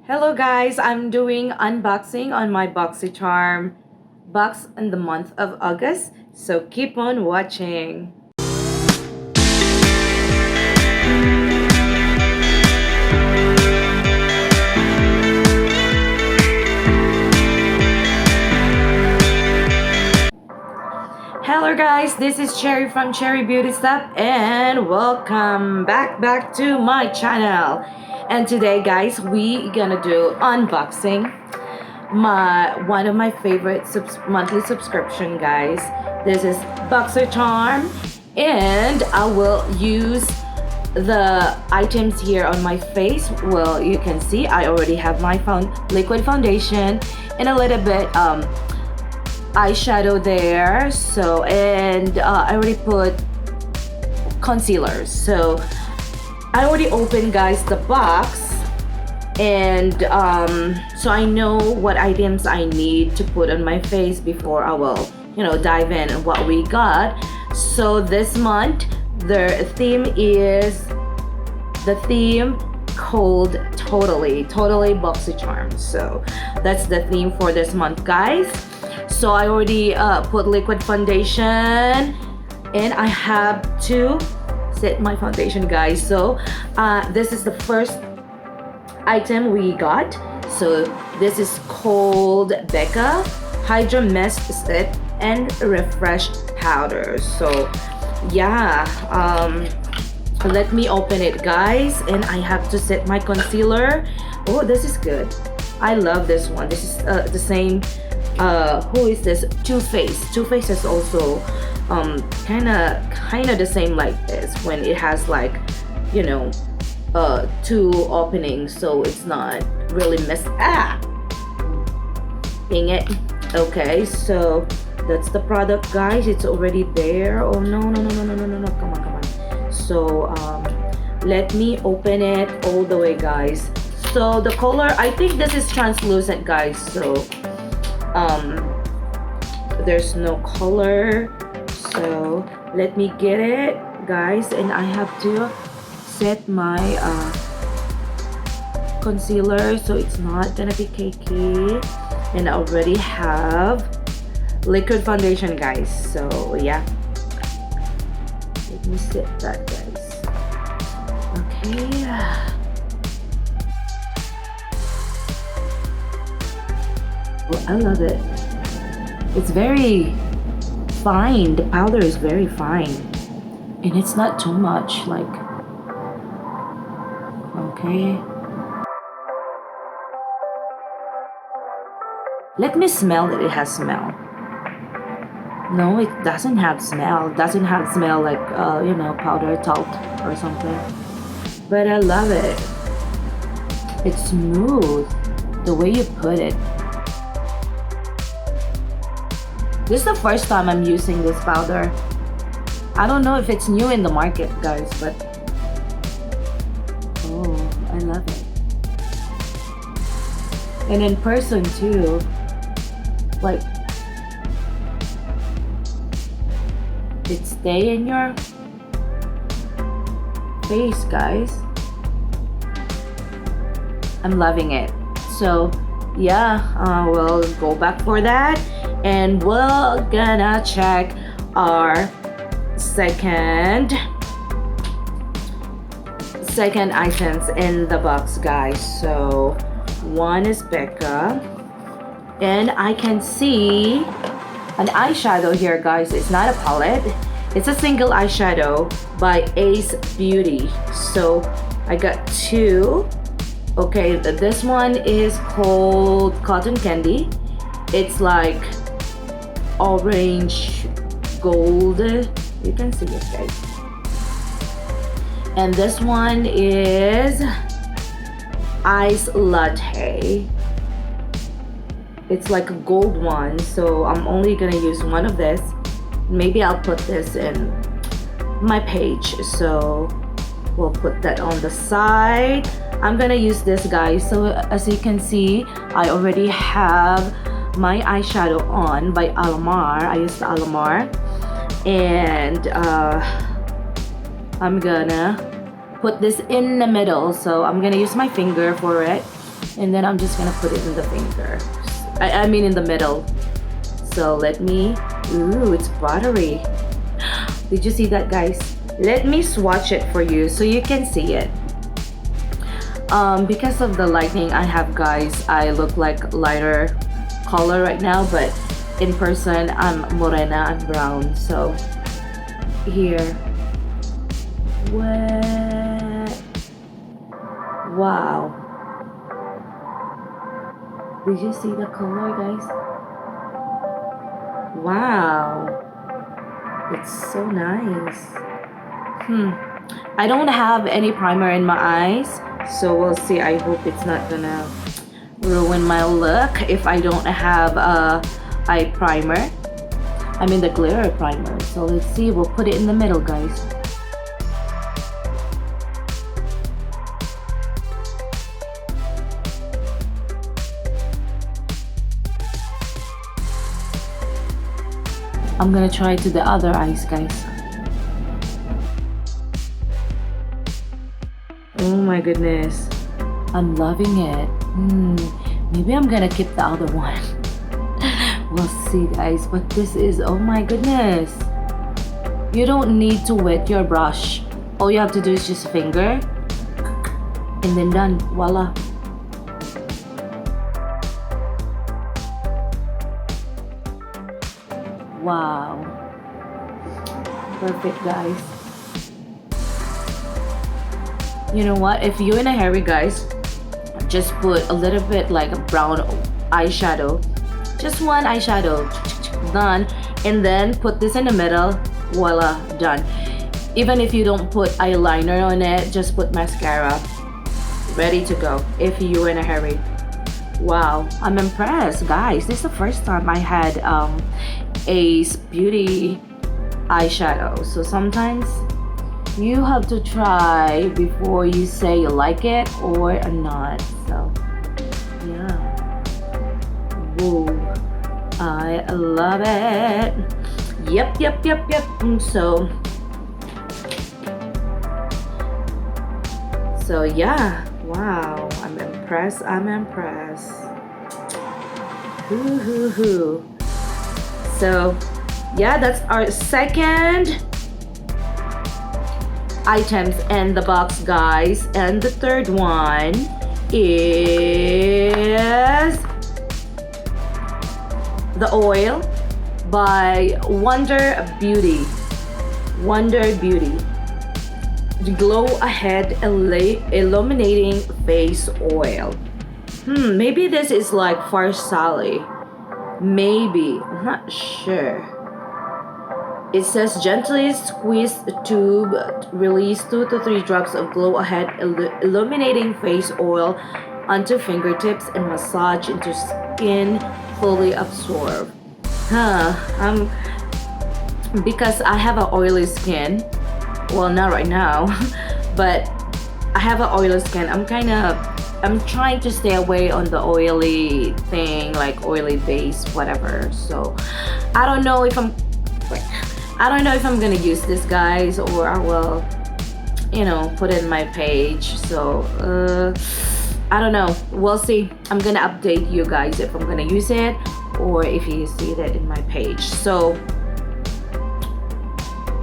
Hello guys, I'm doing unboxing on my BoxyCharm box in the month of August, so keep on watching. Hello guys, this is Cherry from Cherry Beauty Step and welcome back to my channel. And today guys, we gonna do unboxing one of my favorite monthly subscription guys. This is BoxyCharm and I will use the items here on my face. Well, you can see I already have my liquid foundation and a little bit eyeshadow there, so and I already put concealer. So I already opened guys the box, and so I know what items I need to put on my face before I will dive in on what we got. So this month the theme called totally BoxyCharm. So that's the theme for this month guys. So I already put liquid foundation and I have to set my foundation guys. So this is the first item we got. So this is called Becca Hydra Mist Set and Refresh Powder. So yeah, let me open it guys, and I have to set my concealer. Oh, this is good. I love this one. This is the same who is this? Too Faced is also kind of the same like this, when it has like two openings, so it's not really dang it. Okay, so that's the product guys. It's already there. Oh no, come on. So let me open it all the way guys. So the color, I think this is translucent guys, so there's no color. So let me get it guys, and I have to set my concealer so it's not gonna be cakey, and I already have liquid foundation guys. So yeah, let me set that guys. Okay, well, I love it. It's very fine. The powder is very fine, and it's not too much. Like, okay. Let me smell that it has smell. No, it doesn't have smell. It doesn't have smell like powder talc or something. But I love it. It's smooth the way you put it. This is the first time I'm using this powder. I don't know if it's new in the market guys, but oh, I love it. And in person too, like it stay in your face guys. I'm loving it. So yeah, we'll go back for that, and we're gonna check our second items in the box guys. So one is Becca, and I can see an eyeshadow here guys. It's not a palette, it's a single eyeshadow by Ace Beauty. So I got two. Okay, this one is called Cotton Candy. It's like orange gold, you can see it guys. And this one is Ice Latte. It's like a gold one, so I'm only gonna use one of this. Maybe I'll put this in my page, so we'll put that on the side. I'm gonna use this guys. So as you can see, I already have my eyeshadow on by Alamar. I used Alamar, and I'm gonna put this in the middle. So I'm gonna use my finger for it. And then I'm just gonna put it in the finger. I mean in the middle. So let me, ooh, it's buttery. Did you see that, guys? Let me swatch it for you so you can see it. Because of the lighting I have, guys, I look like lighter color right now, but in person I'm morena and brown. So here, what? Wow, did you see the color, guys? Wow, it's so nice. I don't have any primer in my eyes, so we'll see. I hope it's not gonna ruin my look if I don't have a eye primer. I mean the glitter primer. So let's see, we'll put it in the middle, guys. I'm gonna try to the other eyes, guys. Oh my goodness, I'm loving it. Maybe I'm gonna keep the other one. We'll see, guys, but this is, oh my goodness. You don't need to wet your brush. All you have to do is just finger and then done. Voila. Wow, perfect, guys. You know what, if you're in a hurry, guys, just put a little bit like a brown eyeshadow, just one eyeshadow, done, and then put this in the middle. Voila, done. Even if you don't put eyeliner on it, just put mascara. Ready to go if you're in a hurry. Wow, I'm impressed, guys. This is the first time I had Ace Beauty eyeshadow. So sometimes you have to try before you say you like it or not. So yeah, whoa, I love it. Yep. So yeah, wow, I'm impressed. Hoo. So yeah, that's our second items in the box, guys, and the third one is the oil by Wonder Beauty. The Glow Ahead Illuminating Face Oil. Maybe this is like Farsali. Maybe, I'm not sure. It says gently squeeze the tube, release 2 to 3 drops of Glow Ahead Illuminating Face Oil onto fingertips and massage into skin, fully absorb. Because I have an oily skin. Well, not right now, but I have an oily skin. I'm trying to stay away on the oily thing, like oily base, whatever. So I don't know if I'm gonna use this, guys, or I will, put it in my page. So I don't know, we'll see. I'm gonna update you guys if I'm gonna use it or if you see that in my page. So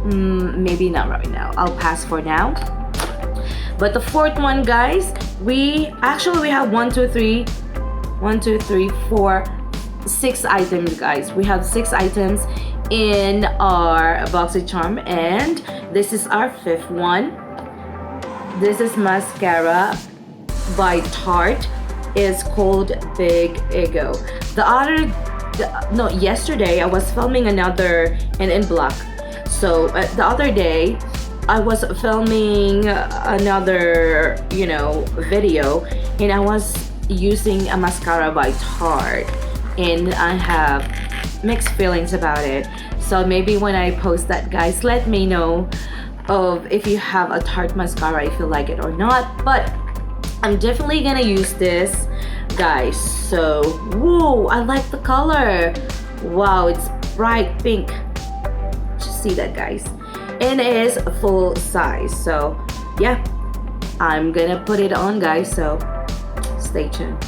maybe not right now. I'll pass for now. But the fourth one, guys, we have 6 items, guys. We have 6 items in our BoxyCharm, and this is our 5th one. This is mascara by Tarte. It's called Big Ego. Yesterday I was filming another and in black. So the other day I was filming another, video, and I was using a mascara by Tarte, and I have mixed feelings about it. So maybe when I post that, guys, let me know of if you have a Tarte mascara, if you like it or not. But I'm definitely gonna use this, guys. So whoa, I like the color. Wow, it's bright pink. Just see that, guys. And it is full size. So yeah, I'm gonna put it on, guys. So stay tuned.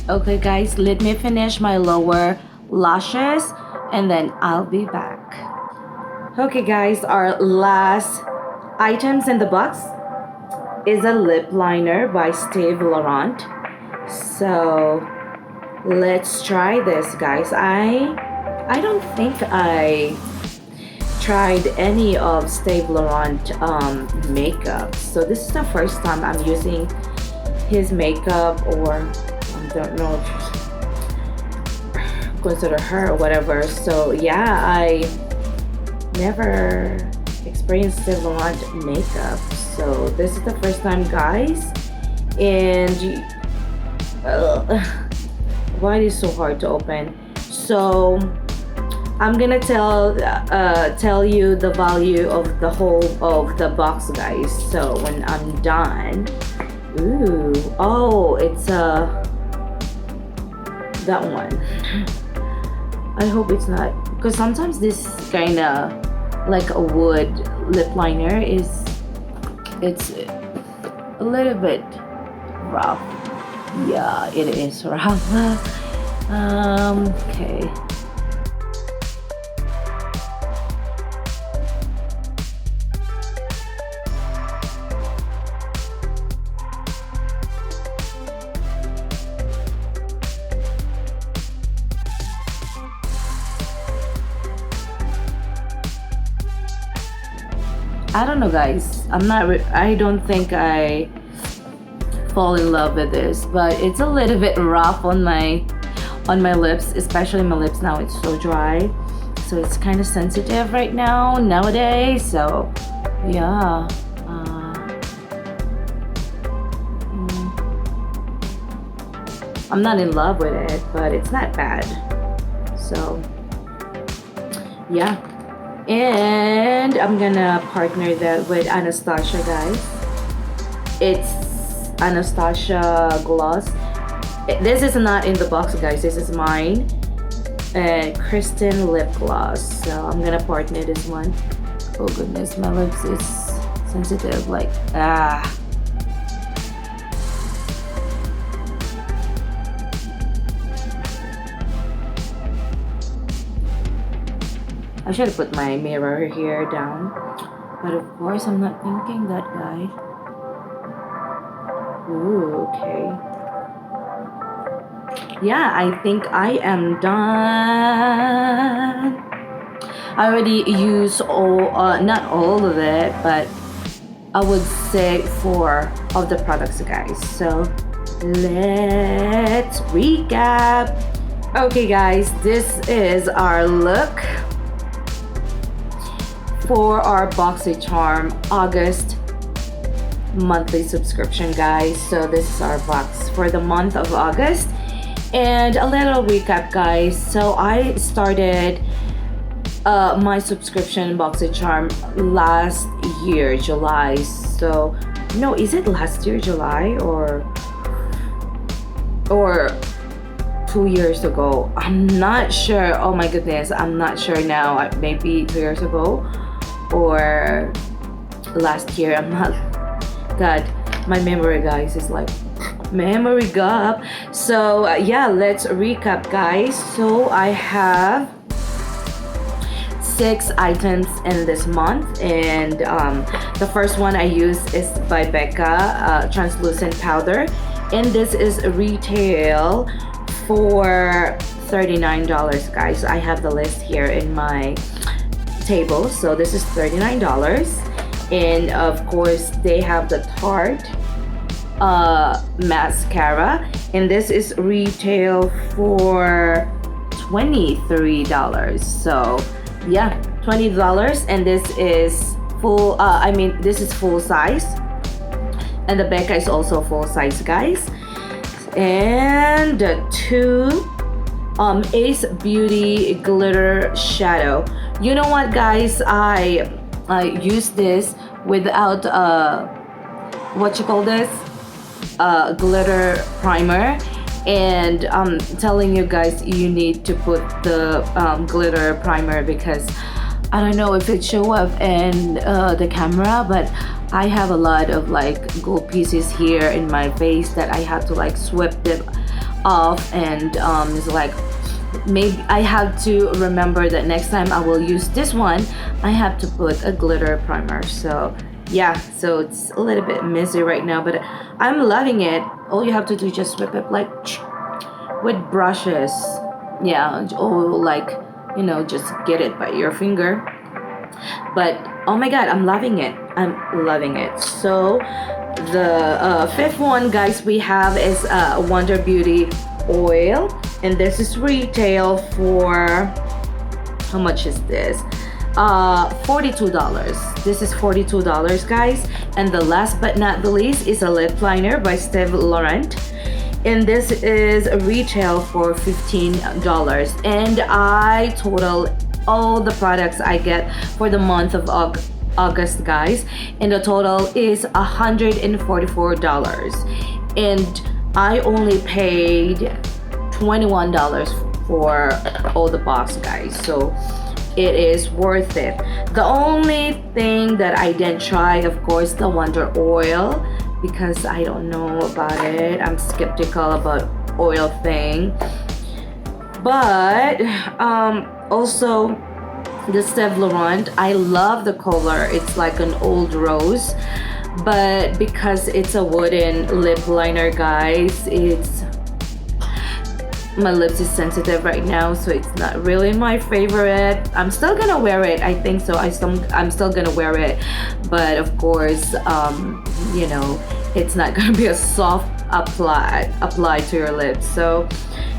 Okay guys, let me finish my lower lashes and then I'll be back. Okay guys, our last items in the box is a lip liner by Steve Laurent. So let's try this guys. I don't think I tried any of Steve Laurent makeup. So this is the first time I'm using his makeup, or I don't know if consider her or whatever. So yeah, I never experienced Steve Laurent makeup. So this is the first time guys. And why is it so hard to open? So I'm gonna tell you the value of the whole of the box guys. So when I'm done, ooh, oh, it's that one. I hope it's not, because sometimes this kind of like a wood lip liner it's a little bit rough. Yeah, it is rough. Okay. I don't know guys, I don't think I fall in love with this, but it's a little bit rough on my lips, especially my lips now. It's so dry, so it's kind of sensitive right now nowadays. So yeah, I'm not in love with it, but it's not bad. So yeah. And I'm gonna partner that with Anastasia guys. It's Anastasia gloss. This is not in the box guys, this is mine. And Kristen lip gloss. So I'm gonna partner this one. Oh goodness, my lips is sensitive, like I should have put my mirror here down, but of course I'm not thinking that guy. Ooh, okay. Yeah, I think I am done. I already used all, not all of it, but I would say 4 of the products guys. So let's recap. Okay guys, this is our look for our BoxyCharm August monthly subscription guys. So this is our box for the month of August. And a little recap guys. So I started my subscription BoxyCharm last year July. So no, is it last year July or 2 years ago? I'm not sure. Oh my goodness, I'm not sure now. Maybe 2 years ago or last year. I'm not, God, my memory guys is like memory gap. So yeah, let's recap guys. So I have 6 items in this month, and the first one I use is by Becca translucent powder, and this is retail for $39 guys. I have the list here in my table. So this is $39, and of course they have the Tarte mascara, and this is retail for $23. So yeah, $20, and this is full this is full size. And the Becca is also full size, guys. And the two Ace Beauty glitter shadow. You know what, guys, I use this without what you call this, glitter primer, and I'm telling you guys, you need to put the glitter primer, because I don't know if it show up in the camera, but I have a lot of like gold pieces here in my face that I have to like sweep them off, and it's like, maybe I have to remember that next time I will use this one, I have to put a glitter primer. So yeah, so it's a little bit messy right now, but I'm loving it. All you have to do is just sweep it like with brushes. Yeah, or like, you know, just get it by your finger. But oh my god, I'm loving it. I'm loving it. So the fifth one, guys, we have is Wonder Beauty oil, and this is retail for, how much is this? $42. This is $42, guys. And the last but not the least is a lip liner by Steve Laurent, and this is retail for $15. And I total all the products I get for the month of August, guys, and the total is $144, and I only paid $21 for all the box, guys. So it is worth it. The only thing that I didn't try, of course, the Wonder Oil, because I don't know about it. I'm skeptical about oil thing. But also the Steve Laurent, I love the color. It's like an old rose, but because it's a wooden lip liner, guys, it's, my lips is sensitive right now, so it's not really my favorite. I'm still gonna wear it, I think so. I'm still gonna wear it, but of course, you know, it's not gonna be a soft apply to your lips. So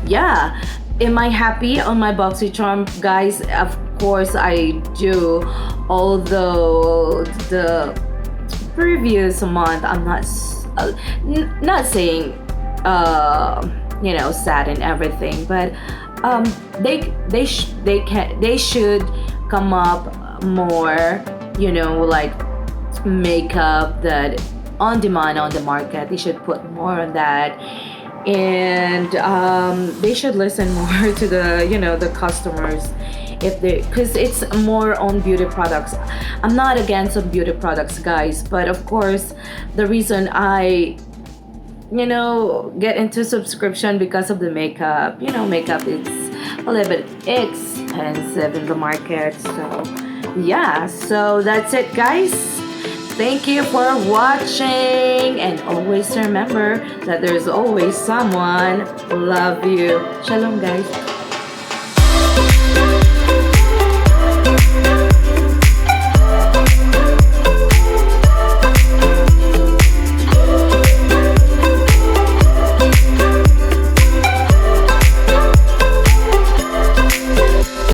yeah, am I happy on my BoxyCharm, guys? Of course I do. Although the previous month, I'm not saying you know, sad and everything, but they should come up more, you know, like makeup that on demand on the market. They should put more on that, and they should listen more to the, you know, the customers, if they, because it's more on beauty products. I'm not against some beauty products, guys, but of course the reason I, you know, get into subscription because of the makeup. You know, makeup is a little bit expensive in the market. So yeah, so that's it, guys. Thank you for watching, and always remember that there's always someone love you. Shalom, guys.